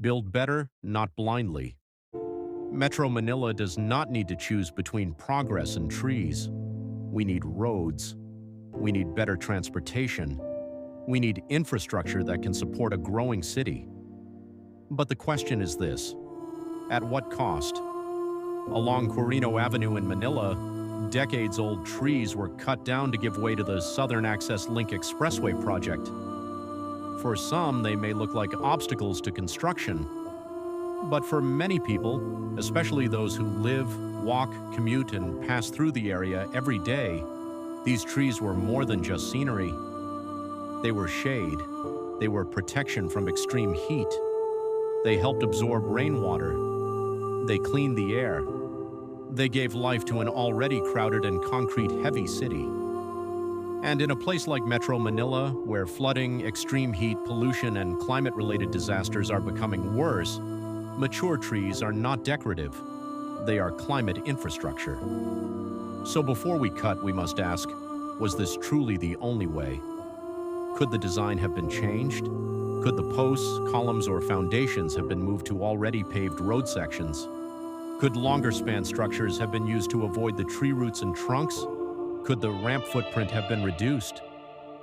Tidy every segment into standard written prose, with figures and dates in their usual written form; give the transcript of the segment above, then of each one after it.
Build better, not blindly. Metro Manila does not need to choose between progress and trees. We need roads. We need better transportation. We need infrastructure that can support a growing city. But the question is this: at what cost? Along Quirino Avenue in Manila, decades-old trees were cut down to give way to the Southern Access Link Expressway project. For some, they may look like obstacles to construction. But for many people, especially those who live, walk, commute, and pass through the area every day, these trees were more than just scenery. They were shade. They were protection from extreme heat. They helped absorb rainwater. They cleaned the air. They gave life to an already crowded and concrete-heavy city. And in a place like Metro Manila, where flooding, extreme heat, pollution, and climate-related disasters are becoming worse, mature trees are not decorative. They are climate infrastructure. So before we cut, we must ask, was this truly the only way? Could the design have been changed? Could the posts, columns, or foundations have been moved to already paved road sections? Could longer span structures have been used to avoid the tree roots and trunks? Could the ramp footprint have been reduced?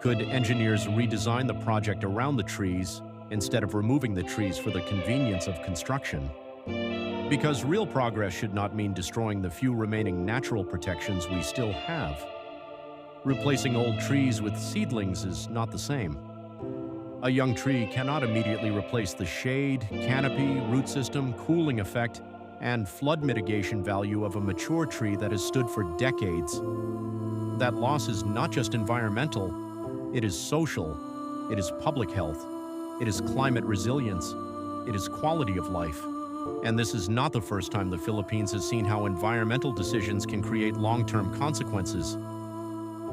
Could engineers redesign the project around the trees instead of removing the trees for the convenience of construction? Because real progress should not mean destroying the few remaining natural protections we still have. Replacing old trees with seedlings is not the same. A young tree cannot immediately replace the shade, canopy, root system, cooling effect, and flood mitigation value of a mature tree that has stood for decades. That loss is not just environmental, it is social, it is public health, it is climate resilience, it is quality of life. And this is not the first time the Philippines has seen how environmental decisions can create long-term consequences.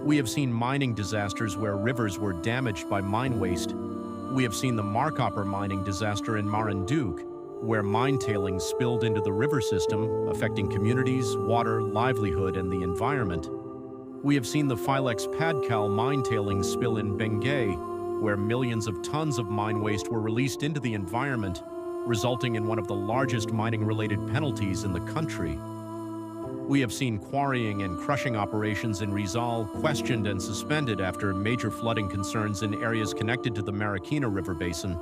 We have seen mining disasters where rivers were damaged by mine waste. We have seen the Marcopper mining disaster in Marinduque, where mine tailings spilled into the river system, affecting communities, water, livelihood, and the environment. We have seen the 𝙼𝚒𝚔𝚎 mine tailings spill in Benguet, where millions of tons of mine waste were released into the environment, resulting in one of the largest mining-related penalties in the country. We have seen quarrying and crushing operations in Rizal questioned and suspended after major flooding concerns in areas connected to the Marikina River Basin.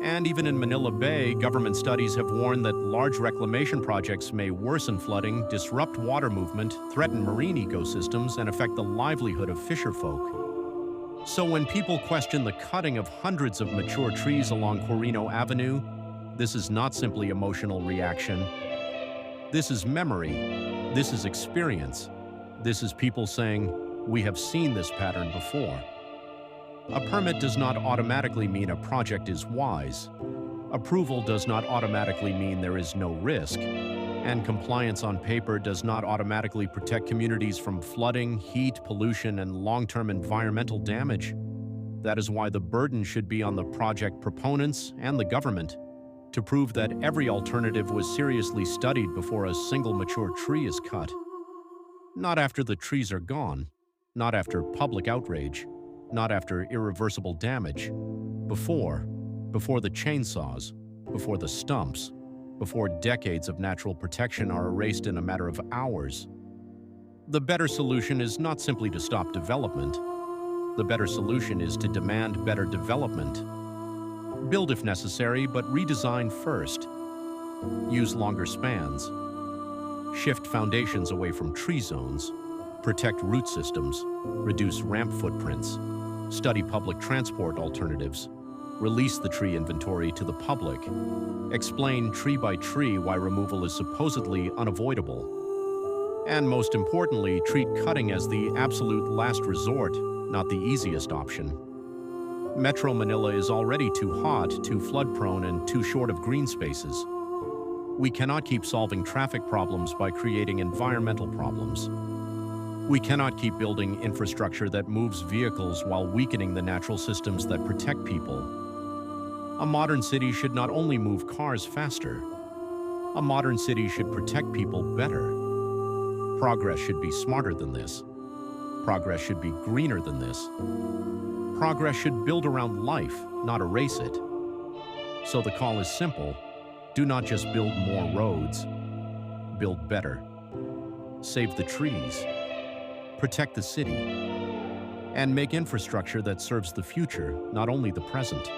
And even in Manila Bay, government studies have warned that large reclamation projects may worsen flooding, disrupt water movement, threaten marine ecosystems, and affect the livelihood of fisherfolk. So when people question the cutting of hundreds of mature trees along Quirino Avenue, this is not simply emotional reaction. This is memory. This is experience. This is people saying, "We have seen this pattern before." A permit does not automatically mean a project is wise. Approval does not automatically mean there is no risk. And compliance on paper does not automatically protect communities from flooding, heat, pollution, and long-term environmental damage. That is why the burden should be on the project proponents and the government to prove that every alternative was seriously studied before a single mature tree is cut. Not after the trees are gone, not after public outrage, not after irreversible damage. Before the chainsaws, before the stumps, before decades of natural protection are erased in a matter of hours. The better solution is not simply to stop development. The better solution is to demand better development. Build if necessary, but redesign first. Use longer spans. Shift foundations away from tree zones. Protect root systems. Reduce ramp footprints. Study public transport alternatives. Release the tree inventory to the public. Explain tree by tree why removal is supposedly unavoidable. And most importantly, treat cutting as the absolute last resort, not the easiest option. Metro Manila is already too hot, too flood-prone, and too short of green spaces. We cannot keep solving traffic problems by creating environmental problems. We cannot keep building infrastructure that moves vehicles while weakening the natural systems that protect people. A modern city should not only move cars faster. A modern city should protect people better. Progress should be smarter than this. Progress should be greener than this. Progress should build around life, not erase it. So the call is simple. Do not just build more roads, build better. Save the trees, protect the city, and make infrastructure that serves the future, not only the present.